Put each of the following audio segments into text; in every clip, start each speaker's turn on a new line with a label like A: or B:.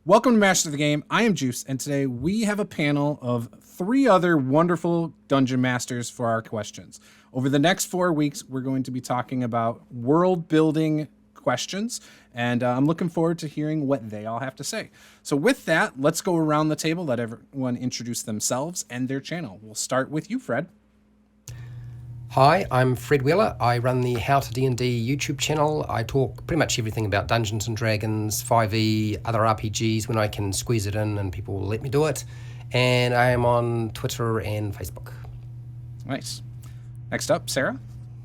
A: Welcome to Master of the Game. I am Juce, and today we have a panel of 3 other wonderful dungeon masters for our questions. Over the next 4 weeks, we're going to be talking about world building questions, and I'm looking forward to hearing what they all have to say. So with that, let's go around the table, let everyone introduce themselves and their channel. We'll start with you, Fred.
B: Hi, I'm Fred Wheeler. I run the How to D&D YouTube channel. I talk pretty much everything about Dungeons & Dragons, 5e, other RPGs when I can squeeze it in and people will let me do it. And I am on Twitter and Facebook.
A: Nice. Next up, Sarah.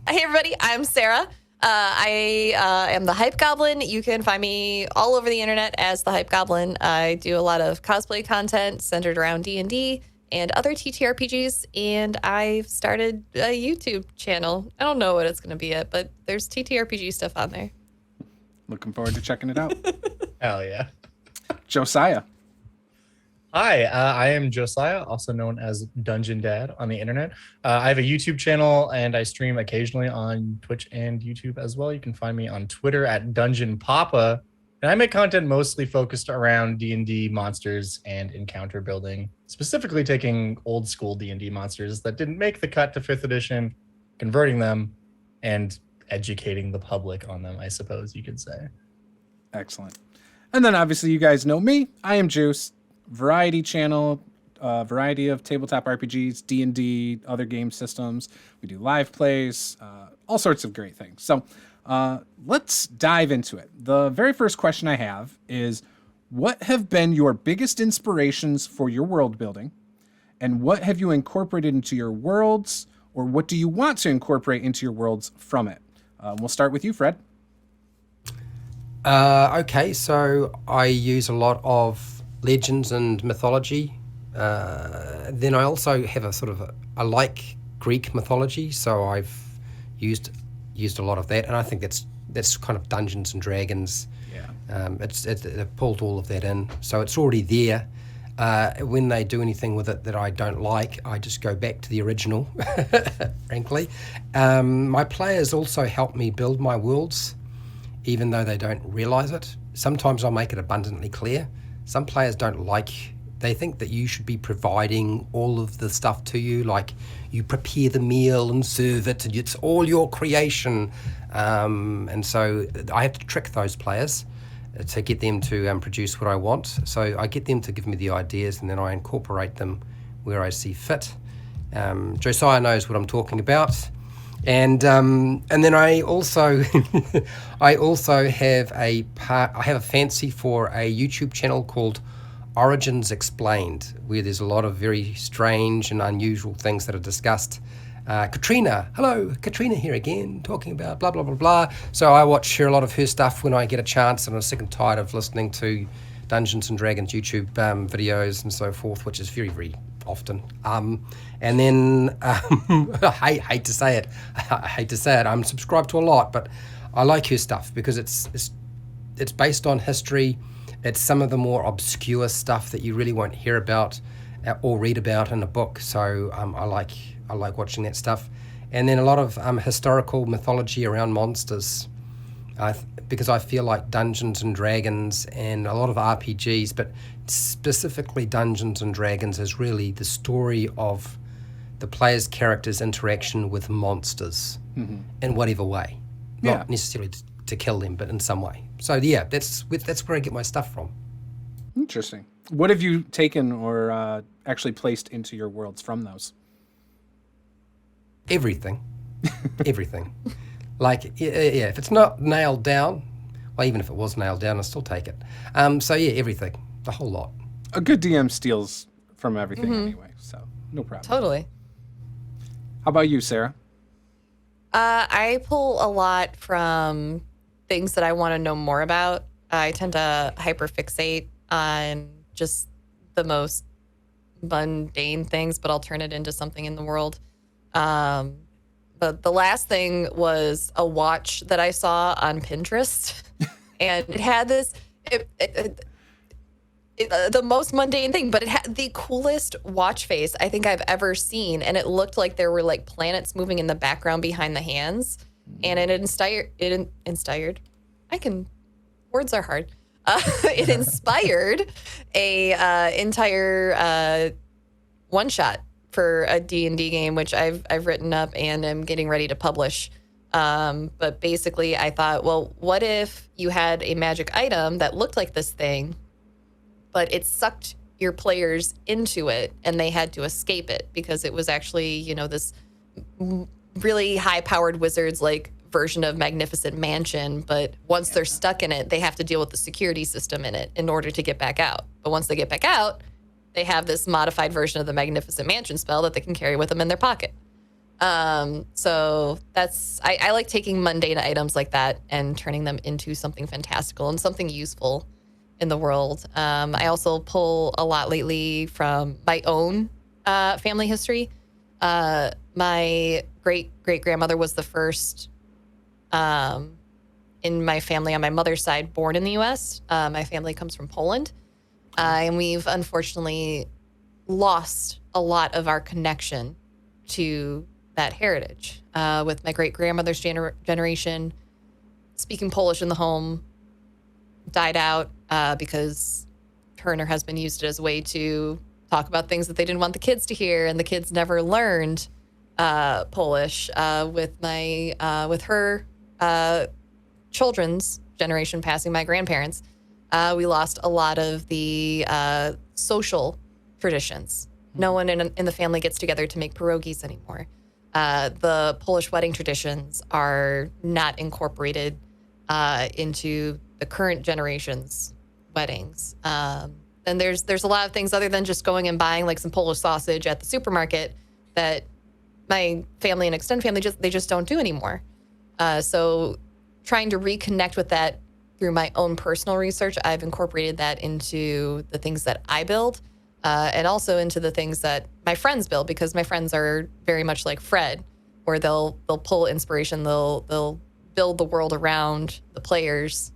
C: Hey everybody, I'm Sarah. I am the Hype Goblin. You can find me all over the internet as the Hype Goblin. I do a lot of cosplay content centered around D&D and other TTRPGs, and I've started a YouTube channel. I don't know what it's going to be yet, but there's TTRPG stuff on there.
A: Looking forward to checking it out.
D: Hell yeah.
A: Josiah.
D: Hi, I am Josiah, also known as Dungeon Dad on the internet. I have a YouTube channel and I stream occasionally on Twitch and YouTube as well. You can find me on Twitter at Dungeon Papa. And I make content mostly focused around D&D monsters and encounter building, specifically taking old school D&D monsters that didn't make the cut to 5th edition, converting them, and educating the public on them, I suppose you could say.
A: Excellent. And then obviously you guys know me. I am Juce. Variety channel, variety of tabletop RPGs, D&D, other game systems. We do live plays, all sorts of great things. So let's dive into it. The very first question I have is, what have been your biggest inspirations for your world building? And what have you incorporated into your worlds? Or what do you want to incorporate into your worlds from it? We'll start with you, Fred.
B: Okay, so I use a lot of legends and mythology. Then I also have I like Greek mythology, so I've used a lot of that, and I think that's kind of Dungeons and Dragons. Yeah. It pulled all of that in, so it's already there. When they do anything with it that I don't like, I just go back to the original, frankly. My players also help me build my worlds, even though they don't realize it. Sometimes I'll make it abundantly clear. Some players don't they think that you should be providing all of the stuff to you, like you prepare the meal and serve it, and it's all your creation. And so I have to trick those players to get them to produce what I want. So I get them to give me the ideas, and then I incorporate them where I see fit. Josiah knows what I'm talking about. And then I also I have a fancy for a YouTube channel called Origins Explained, where there's a lot of very strange and unusual things that are discussed. Katrina here again, talking about blah blah blah blah. So I watch a lot of her stuff when I get a chance, and I'm sick and tired of listening to Dungeons and Dragons YouTube videos and so forth, which is very, very often. And then I hate to say it, I'm subscribed to a lot, but I like her stuff because it's based on history. It's some of the more obscure stuff that you really won't hear about or read about in a book. So I like watching that stuff. And then a lot of historical mythology around monsters, because I feel like Dungeons and Dragons and a lot of RPGs, but specifically Dungeons and Dragons, is really the story of the player's character's interaction with monsters in whatever way. Not necessarily to kill them, but in some way. So yeah, that's where I get my stuff from.
A: Interesting. What have you taken or actually placed into your worlds from those?
B: Everything. Like, yeah, if it's not nailed down, well, even if it was nailed down, I'll still take it. So yeah, everything, the whole lot.
A: A good DM steals from everything anyway, so no problem.
C: Totally.
A: How about you, Sarah?
C: I pull a lot from things that I want to know more about. I tend to hyperfixate on just the most mundane things, but I'll turn it into something in the world. But the last thing was a watch that I saw on Pinterest, and it had this the most mundane thing, but it had the coolest watch face I think I've ever seen, and it looked like there were like planets moving in the background behind the hands, and it inspired. Words are hard. It inspired a entire one shot for a D&D game, which I've written up and am getting ready to publish. But basically, I thought, well, what if you had a magic item that looked like this thing, but it sucked your players into it and they had to escape it because it was actually, you know, this really high-powered wizard's like version of Magnificent Mansion. But once they're stuck in it, they have to deal with the security system in it in order to get back out. But once they get back out, they have this modified version of the Magnificent Mansion spell that they can carry with them in their pocket. So I like taking mundane items like that and turning them into something fantastical and something useful in the world. I also pull a lot lately from my own family history. My great-great-grandmother was the first in my family on my mother's side born in the U.S. My family comes from Poland. And we've unfortunately lost a lot of our connection to that heritage. With my great-grandmother's generation, speaking Polish in the home died out because her and her husband used it as a way to talk about things that they didn't want the kids to hear, and the kids never learned Polish. With her children's generation passing, my grandparents, we lost a lot of the social traditions. No one in the family gets together to make pierogies anymore. The Polish wedding traditions are not incorporated into the current generation's weddings. And there's a lot of things other than just going and buying like some Polish sausage at the supermarket that my family and extended family just don't do anymore. So trying to reconnect with that through my own personal research, I've incorporated that into the things that I build, and also into the things that my friends build, because my friends are very much like Fred, where they'll pull inspiration, they'll build the world around the players.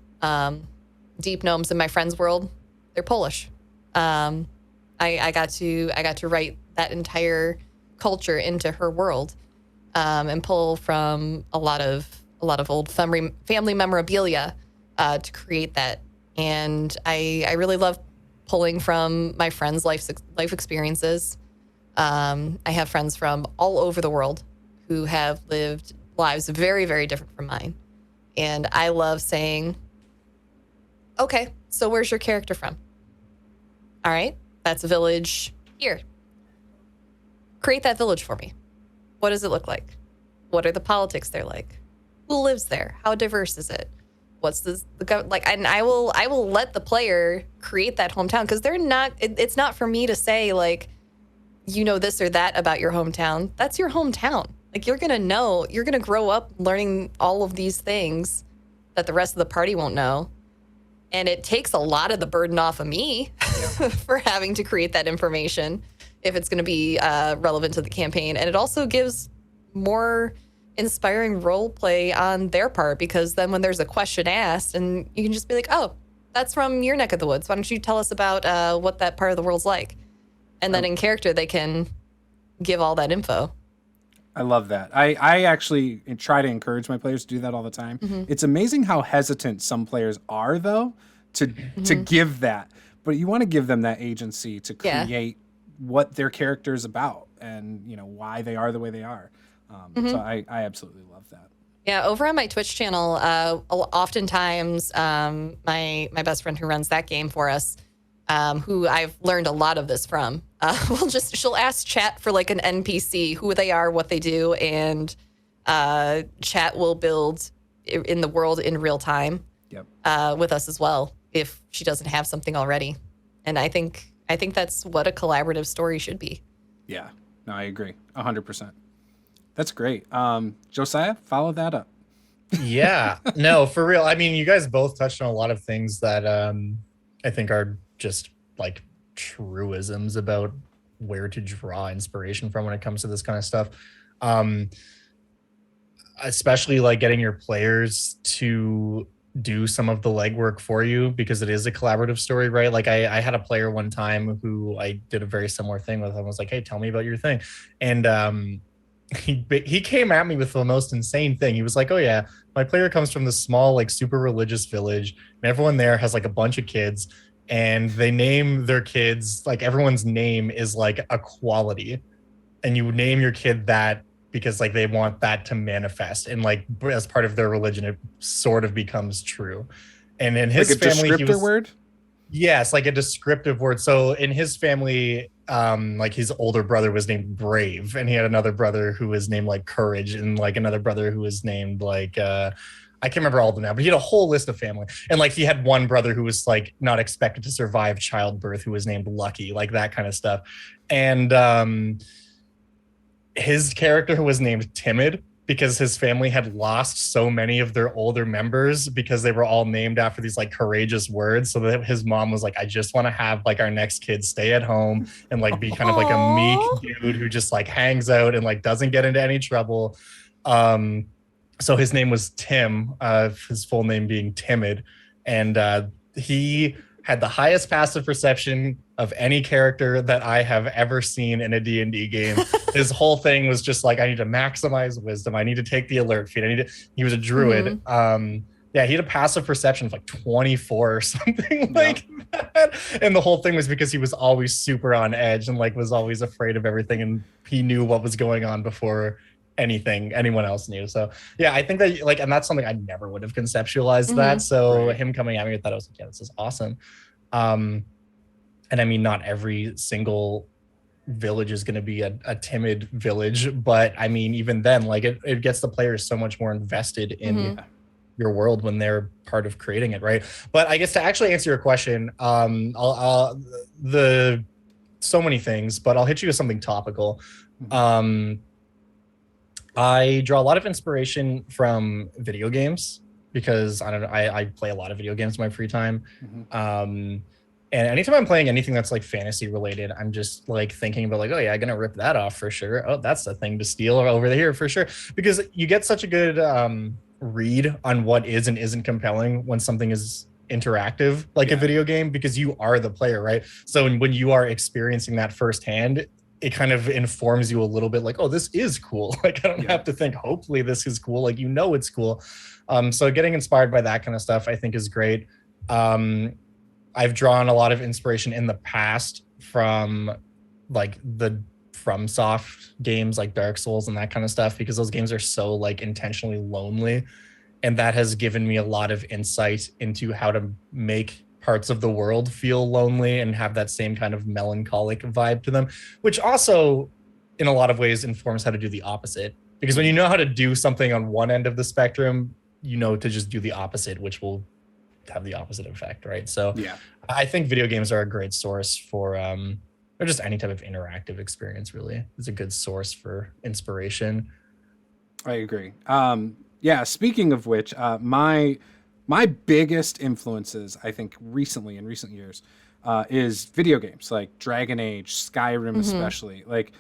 C: Deep gnomes in my friend's world, they're Polish. I got to write that entire culture into her world, and pull from a lot of old family memorabilia to create that. And I really love pulling from my friends' life experiences. I have friends from all over the world who have lived lives very, very different from mine. And I love saying, okay, so where's your character from? All right, that's a village here. Create that village for me. What does it look like? What are the politics there like? Who lives there? How diverse is it? What's this like? And I will let the player create that hometown, because they're not. It's not for me to say like, you know this or that about your hometown. That's your hometown. Like you're gonna grow up learning all of these things that the rest of the party won't know. And it takes a lot of the burden off of me for having to create that information if it's going to be relevant to the campaign. And it also gives more inspiring role play on their part, because then when there's a question asked, and you can just be like, oh, that's from your neck of the woods. Why don't you tell us about what that part of the world's like? And then in character, they can give all that info.
A: I love that. I actually try to encourage my players to do that all the time. Mm-hmm. It's amazing how hesitant some players are, though, to give that. But you want to give them that agency to create what their character is about, and why they are the way they are. So I absolutely love that.
C: Yeah, over on my Twitch channel, oftentimes my best friend who runs that game for us, who I've learned a lot of this from, she'll ask chat for like an NPC, who they are, what they do, and chat will build in the world in real time with us as well, if she doesn't have something already. And I think that's what a collaborative story should be.
A: Yeah, no, I agree 100%. That's great. Josiah, follow that up.
D: Yeah, no, for real. I mean, you guys both touched on a lot of things that I think are just like truisms about where to draw inspiration from when it comes to this kind of stuff. Especially like getting your players to do some of the legwork for you, because it is a collaborative story, right? Like I had a player one time who I did a very similar thing with. I was like, hey, tell me about your thing. And he came at me with the most insane thing. He was like, "Oh yeah, my player comes from this small, like super religious village, and everyone there has like a bunch of kids, and they name their kids like everyone's name is like a quality, and you name your kid that because like they want that to manifest, and like as part of their religion, it sort of becomes true." And in his
A: like a
D: family,
A: descriptor word.
D: Yes, like a descriptive word. So in his family, like his older brother was named Brave, and he had another brother who was named like Courage, and like another brother who was named like I can't remember all of them now, but he had a whole list of family. And like he had one brother who was like not expected to survive childbirth, who was named Lucky, like that kind of stuff. And his character was named Timid because his family had lost so many of their older members because they were all named after these like courageous words. So that his mom was like, I just want to have like our next kid stay at home and like be kind of like a meek dude who just like hangs out and like doesn't get into any trouble. So his name was Tim, his full name being Timid. And he had the highest passive perception of any character that I have ever seen in a D&D game. His whole thing was just like, I need to maximize wisdom. I need to take the alert feed. He was a druid. Yeah, he had a passive perception of like 24 or something like that. And the whole thing was because he was always super on edge and like was always afraid of everything. And he knew what was going on before anyone else knew. So yeah, I think that like, and that's something I never would have conceptualized that. So him coming at me with that, I was like, yeah, this is awesome. And I mean, not every single village is going to be a timid village, but I mean, even then, like it gets the players so much more invested in your world when they're part of creating it, right? But I guess to actually answer your question, so many things, but I'll hit you with something topical. I draw a lot of inspiration from video games because I don't know, I play a lot of video games in my free time. And anytime I'm playing anything that's like fantasy related, I'm just like thinking about like, oh yeah, I'm gonna rip that off for sure. Oh, that's the thing to steal over here for sure. Because you get such a good read on what is and isn't compelling when something is interactive, like a video game, because you are the player, right? So when you are experiencing that firsthand, it kind of informs you a little bit like, oh, this is cool. Like I don't have to think, hopefully this is cool. Like, you know, it's cool. So getting inspired by that kind of stuff, I think is great. I've drawn a lot of inspiration in the past from like the FromSoft games like Dark Souls and that kind of stuff, because those games are so like intentionally lonely. And that has given me a lot of insight into how to make parts of the world feel lonely and have that same kind of melancholic vibe to them, which also in a lot of ways informs how to do the opposite. Because when you know how to do something on one end of the spectrum, you know to just do the opposite, which will have the opposite effect, right? So yeah, I think video games are a great source for or just any type of interactive experience. Really, it's a good source for inspiration.
A: I agree. Yeah, speaking of which, my biggest influences, I think, in recent years, is video games like Dragon Age, Skyrim, especially. Like,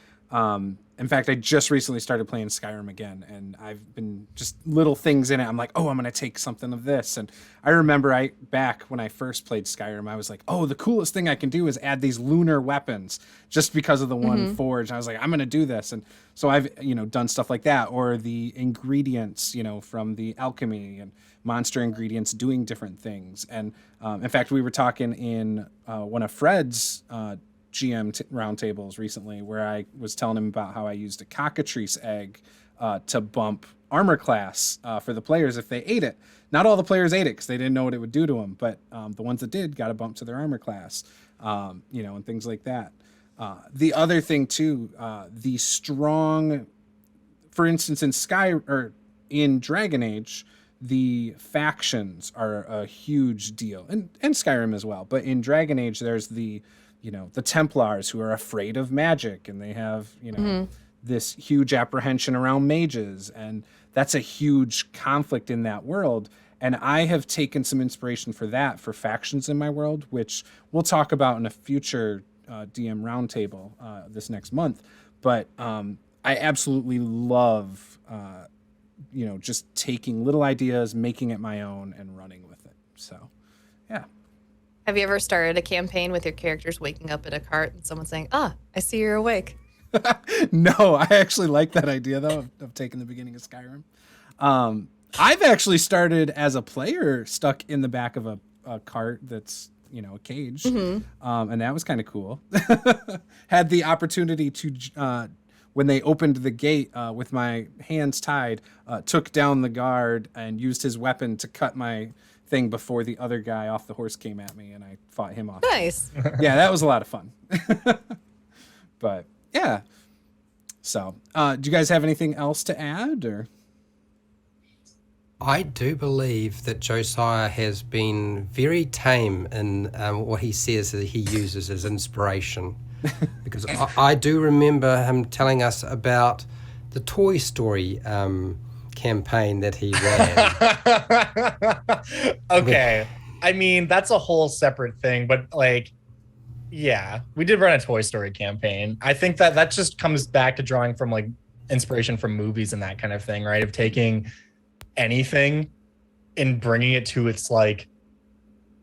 A: in fact, I just recently started playing Skyrim again, and I've been just little things in it. I'm like, oh, I'm going to take something of this. And I remember back when I first played Skyrim, I was like, oh, the coolest thing I can do is add these lunar weapons just because of the one forge. And I was like, I'm going to do this. And so I've, done stuff like that, or the ingredients, from the alchemy and monster ingredients doing different things. And in fact, we were talking in one of Fred's GM roundtables recently, where I was telling him about how I used a cockatrice egg to bump armor class for the players if they ate it. Not all the players ate it because they didn't know what it would do to them, but the ones that did got a bump to their armor class, and things like that. The other thing too, the strong, for instance, in Dragon Age, the factions are a huge deal, and Skyrim as well. But in Dragon Age, there's the Templars, who are afraid of magic, and they have, this huge apprehension around mages. And that's a huge conflict in that world. And I have taken some inspiration for factions in my world, which we'll talk about in a future DM Roundtable this next month. But I absolutely love, just taking little ideas, making it my own, and running with it. So, yeah.
C: Have you ever started a campaign with your characters waking up in a cart and someone saying, I see you're awake?
A: No, I actually like that idea though of taking the beginning of Skyrim. I've actually started as a player stuck in the back of a cart that's a cage, and that was kind of cool. Had the opportunity to when they opened the gate with my hands tied, took down the guard and used his weapon to cut my thing before the other guy off the horse came at me, and I fought him off.
C: Nice.
A: Yeah, that was a lot of fun. But yeah. So, do you guys have anything else to add, or?
B: I do believe that Josiah has been very tame in what he says that he uses as inspiration. Because I do remember him telling us about the Toy Story campaign that he ran.
D: Okay. I mean, that's a whole separate thing, but like, yeah, we did run a Toy Story campaign. I think that just comes back to drawing from like inspiration from movies and that kind of thing, right? Of taking anything and bringing it to its like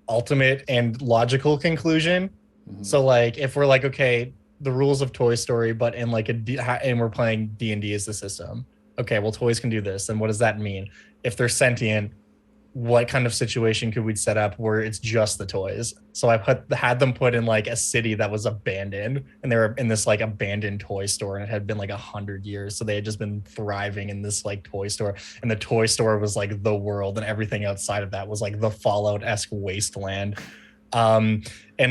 D: ultimate and logical conclusion. Mm-hmm. So like if we're like, okay, the rules of Toy Story, but in like and we're playing D&D as the system. Okay, well, toys can do this. And what does that mean? If they're sentient, what kind of situation could we set up where it's just the toys? So I had them put in like a city that was abandoned, and they were in this like abandoned toy store, and it had been like 100 years. So they had just been thriving in this like toy store, and the toy store was like the world, and everything outside of that was like the Fallout-esque wasteland. And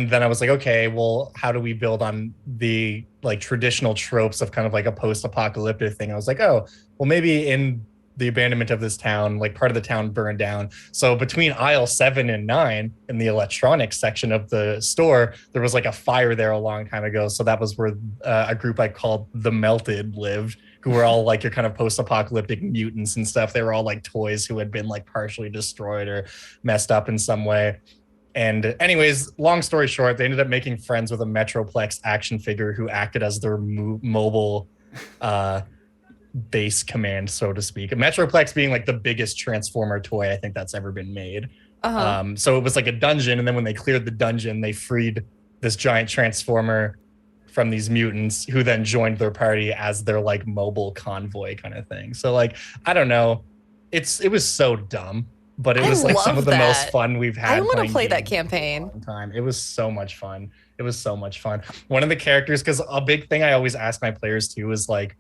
D: then I was like, okay, well, how do we build on the like traditional tropes of kind of like a post-apocalyptic thing? I was like, oh, well, maybe in the abandonment of this town, like part of the town burned down. So between aisle 7 and 9 in the electronics section of the store, there was like a fire there a long time ago. So that was where a group I called The Melted lived, who were all like your kind of post-apocalyptic mutants and stuff. They were all like toys who had been like partially destroyed or messed up in some way. And anyways, long story short, they ended up making friends with a Metroplex action figure who acted as their mobile base command, so to speak. A Metroplex being like the biggest Transformer toy I think that's ever been made. So it was like a dungeon, and then when they cleared the dungeon, they freed this giant Transformer from these mutants, who then joined their party as their like mobile convoy kind of thing. So like, I don't know, it was so dumb, but it was like some of the most fun we've had.
C: I want to play that campaign.
D: Time. It was so much fun. It was so much fun. One of the characters, because a big thing I always ask my players too is like,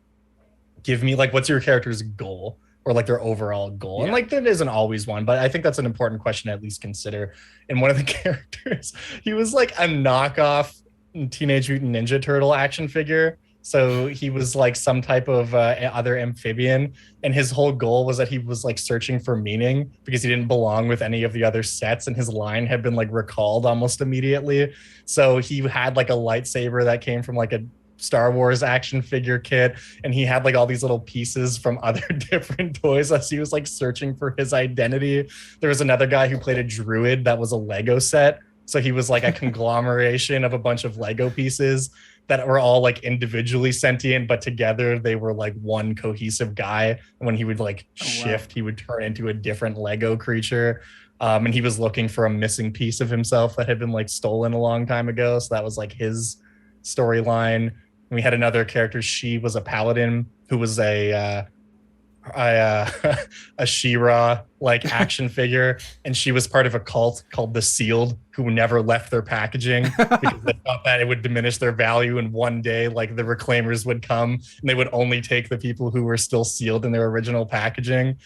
D: give me like, what's your character's goal, or like their overall goal? Yeah. And like, that isn't always one, but I think that's an important question to at least consider. And one of the characters, he was like a knockoff Teenage Mutant Ninja Turtle action figure. So he was like some type of other amphibian, and his whole goal was that he was like searching for meaning because he didn't belong with any of the other sets, and his line had been like recalled almost immediately. So he had like a lightsaber that came from like a Star Wars action figure kit, and he had like all these little pieces from other different toys as he was like searching for his identity. There was another guy who played a druid that was a Lego set. So he was like a conglomeration of a bunch of Lego pieces that were all like individually sentient, but together they were like one cohesive guy. And when he would like shift, he would turn into a different Lego creature. And he was looking for a missing piece of himself that had been like stolen a long time ago. So that was like his storyline. We had another character. She was a paladin who was a She-Ra like action figure, and she was part of a cult called the Sealed, who never left their packaging because they thought that it would diminish their value, and one day like the reclaimers would come and they would only take the people who were still sealed in their original packaging.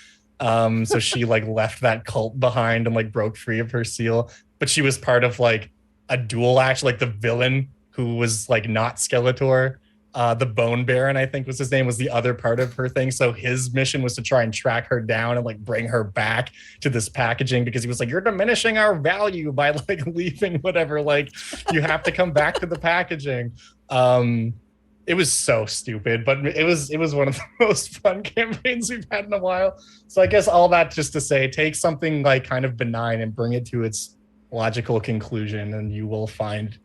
D: So she like left that cult behind and like broke free of her seal, but she was part of like a dual act, like the villain who was like not Skeletor. The Bone Baron, I think was his name, was the other part of her thing. So his mission was to try and track her down and like bring her back to this packaging, because he was like, you're diminishing our value by like leaving whatever, like you have to come back to the packaging. It was so stupid, but it was one of the most fun campaigns we've had in a while. So I guess all that just to say, take something like kind of benign and bring it to its logical conclusion, and you will find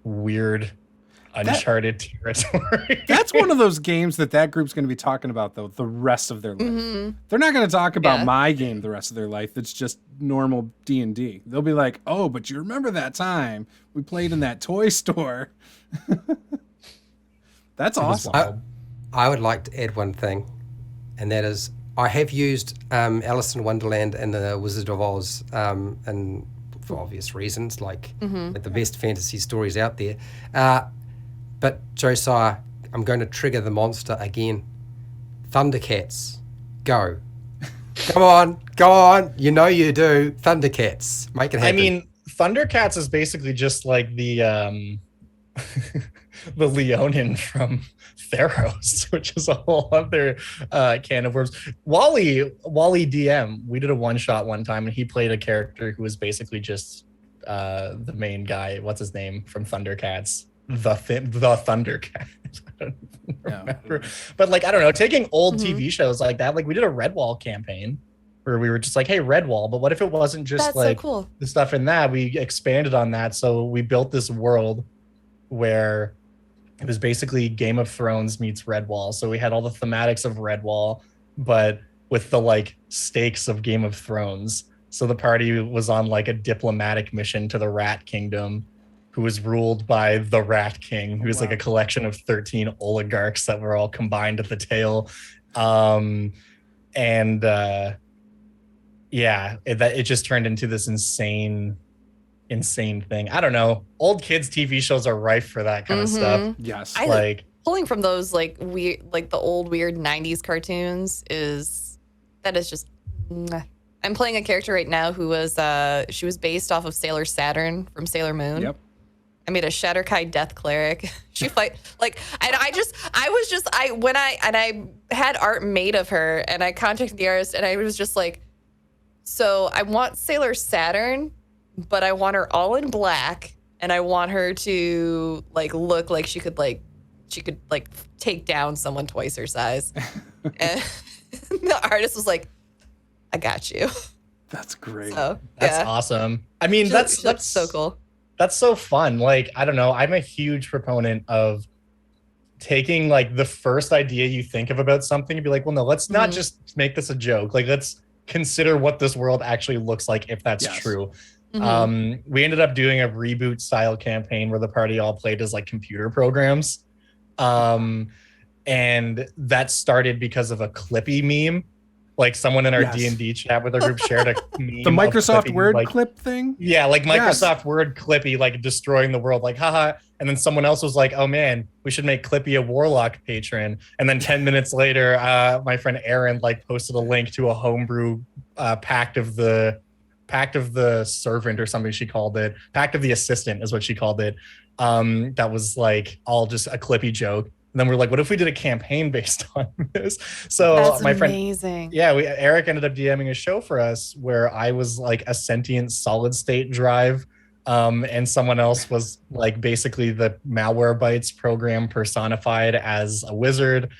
D: weird uncharted territory.
A: That's one of those games that group's going to be talking about though the rest of their life. Mm-hmm. They're not going to talk about my game the rest of their life. It's just normal D&D. They'll be like, oh, but you remember that time we played in that toy store? That's
D: It was
A: awesome.
D: wild.
B: I would like to add one thing, and that is I have used Alice in Wonderland and the Wizard of Oz, and for obvious reasons, like the best fantasy stories out there. But Josiah, I'm going to trigger the monster again. Thundercats, go. Go on. You know you do. Thundercats, make it happen.
D: I mean, Thundercats is basically just like the the Leonin from Theros, which is a whole other can of worms. Wally DM, we did a one shot one time, and he played a character who was basically just the main guy. What's his name from Thundercats? The Thundercat. I don't remember. But like, I don't know, taking old TV shows like that, like we did a Redwall campaign where we were just like, hey, Redwall, but what if it wasn't just
C: That's
D: like
C: so cool.
D: the stuff in that? We expanded on that. So we built this world where it was basically Game of Thrones meets Redwall. So we had all the thematics of Redwall, but with the like stakes of Game of Thrones. So the party was on like a diplomatic mission to the Rat Kingdom, who was ruled by the Rat King, who is like a collection of 13 oligarchs that were all combined at the tail. It just turned into this insane thing. I don't know. Old kids TV shows are rife for that kind of stuff.
A: Yes.
C: Pulling from those like weird, like the old weird 90s cartoons is just mwah. I'm playing a character right now who was she was based off of Sailor Saturn from Sailor Moon.
A: Yep.
C: I made a Shatterkai Death Cleric. She fight like, and I had art made of her, and I contacted the artist, and I was just like, so I want Sailor Saturn, but I want her all in black, and I want her to like look like she could take down someone twice her size. And the artist was like, I got you.
A: That's great.
C: So,
D: That's awesome. I mean,
C: that's
D: that's
C: so cool.
D: That's so fun. Like, I don't know. I'm a huge proponent of taking like the first idea you think of about something and be like, well, no, let's not just make this a joke. Like, let's consider what this world actually looks like if that's true. We ended up doing a reboot style campaign where the party all played as like computer programs. And that started because of a Clippy meme. Like someone in our D&D chat with our group shared a meme.
A: The Microsoft
D: Clippy,
A: Word
D: like,
A: clip thing?
D: Yeah, like Microsoft Word Clippy, like destroying the world, like haha. And then someone else was like, oh man, we should make Clippy a Warlock patron. And then 10 minutes later, my friend Aaron like posted a link to a homebrew Pact of the Servant or something she called it. Pact of the Assistant is what she called it. That was like all just a Clippy joke. And then we're like, what if we did a campaign based on this? So
C: That's
D: my friend,
C: amazing.
D: Eric ended up DMing a show for us where I was like a sentient solid state drive. And someone else was like basically the Malwarebytes program personified as a wizard.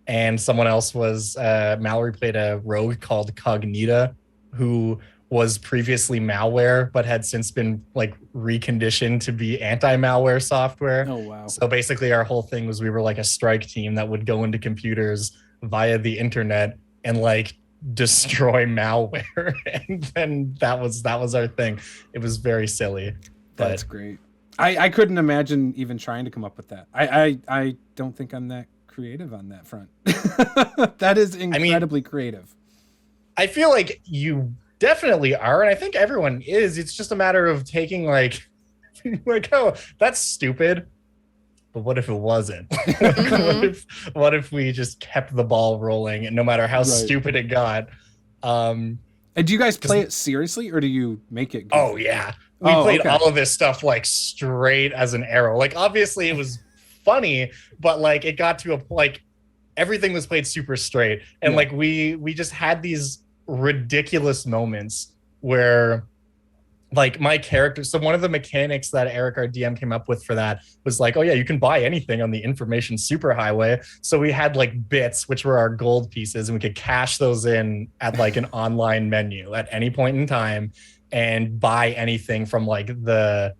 D: And someone else was Mallory played a rogue called Cognita, who was previously malware, but had since been like reconditioned to be anti-malware software.
A: Oh, wow.
D: So basically our whole thing was we were like a strike team that would go into computers via the internet and like destroy malware. And then that was our thing. It was very silly.
A: That's great. I couldn't imagine even trying to come up with that. I don't think I'm that creative on that front. That is incredibly creative.
D: I feel like you definitely are, and I think everyone is. It's just a matter of taking like oh, that's stupid, but what if it wasn't? What if we just kept the ball rolling, and no matter how stupid it got.
A: And do you guys play it seriously, or do you make it goofy?
D: Oh yeah, we played all of this stuff like straight as an arrow. Like obviously it was funny, but like it got to a like everything was played super straight, and like we just had these ridiculous moments where like my character, so one of the mechanics that Eric, our DM, came up with for that was like, oh yeah, you can buy anything on the information superhighway. So we had like bits, which were our gold pieces, and we could cash those in at like an online menu at any point in time and buy anything from like the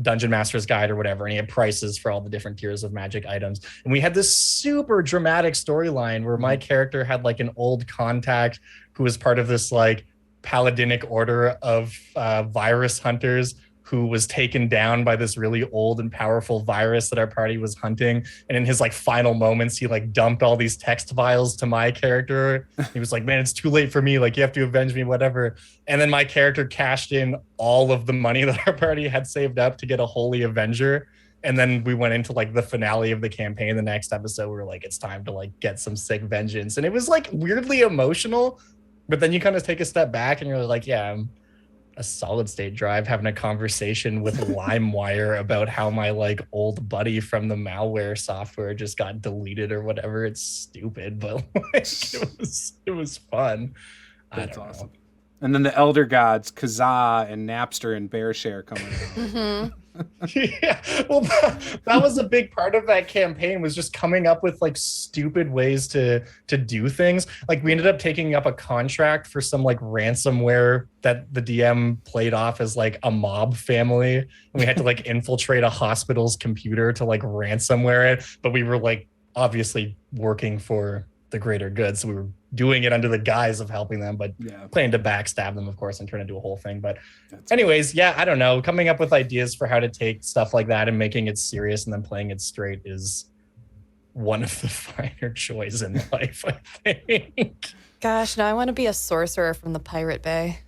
D: Dungeon Master's Guide or whatever, and he had prices for all the different tiers of magic items. And we had this super dramatic storyline where my character had like an old contact who was part of this like paladinic order of virus hunters who was taken down by this really old and powerful virus that our party was hunting. And in his like final moments, he like dumped all these text files to my character. He was like, man, it's too late for me. Like, you have to avenge me, whatever. And then my character cashed in all of the money that our party had saved up to get a Holy Avenger. And then we went into like the finale of the campaign. The next episode, we were like, it's time to like get some sick vengeance. And it was like weirdly emotional, but then you kind of take a step back and you're like, yeah, I'm a solid state drive having a conversation with LimeWire about how my like old buddy from the malware software just got deleted or whatever. It's stupid, but like it was fun.
A: That's awesome. And then the Elder Gods, Kazaa and Napster and Bearshare coming out.
D: Yeah, well, that was a big part of that campaign, was just coming up with like stupid ways to do things. Like, we ended up taking up a contract for some like ransomware that the DM played off as like a mob family, and we had to like infiltrate a hospital's computer to like ransomware it. But we were like obviously working for the greater good, so we were doing it under the guise of helping them, but planning to backstab them, of course, and turn into a whole thing. But anyways, yeah, I don't know. Coming up with ideas for how to take stuff like that and making it serious and then playing it straight is one of the finer joys in life, I think.
C: Gosh, now I want to be a sorcerer from the Pirate Bay.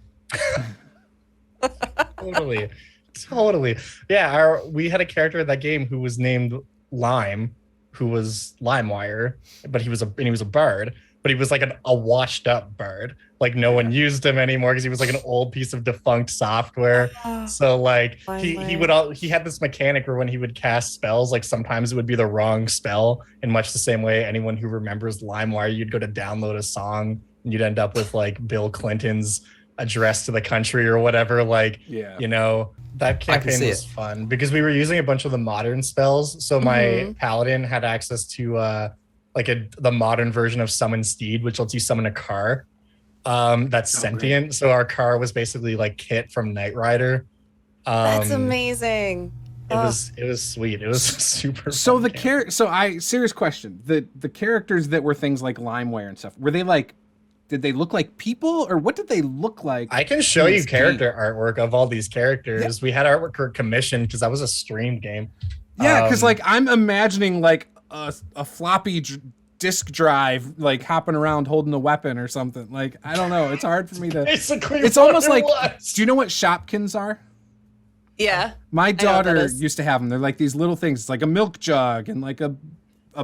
D: Totally. Yeah, we had a character in that game who was named Lime, who was LimeWire, but he was a bard. But he was like a washed up bard. Like, no one used him anymore because he was like an old piece of defunct software. So like he had this mechanic where when he would cast spells, like sometimes it would be the wrong spell. In much the same way, anyone who remembers LimeWire, you'd go to download a song and you'd end up with like Bill Clinton's address to the country or whatever. Like, you know, that campaign was fun because we were using a bunch of the modern spells. So my paladin had access to the modern version of Summon Steed, which lets you summon a car that's sentient. Great. So our car was basically like Kit from Knight Rider.
C: That's amazing.
D: It was sweet. It was super.
A: So serious question. The characters that were things like LimeWire and stuff, were they like, did they look like people, or what did they look like?
D: I can show you character artwork of all these characters. Yeah. We had artwork commissioned because that was a streamed game.
A: Yeah, because like I'm imagining like a floppy disk drive, like hopping around holding a weapon or something. Like, I don't know. It's hard for me to. It's almost like. Do you know what Shopkins are?
C: Yeah.
A: My daughter used to have them. They're like these little things. It's like a milk jug and like a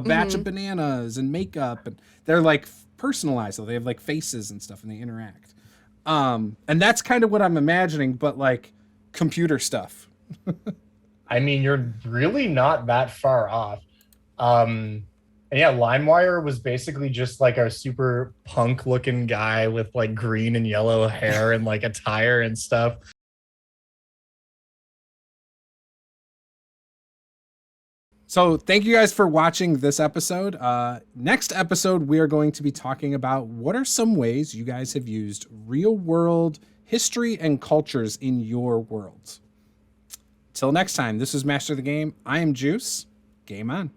A: batch of bananas and makeup, and they're like personalized. So they have like faces and stuff, and they interact. And that's kind of what I'm imagining, but like computer stuff.
D: I mean, you're really not that far off. And yeah, LimeWire was basically just like a super punk looking guy with like green and yellow hair and like attire and stuff.
A: So thank you guys for watching this episode. Next episode, we are going to be talking about what are some ways you guys have used real world history and cultures in your worlds. Till next time, this is Master of the Game. I am Juce. Game on.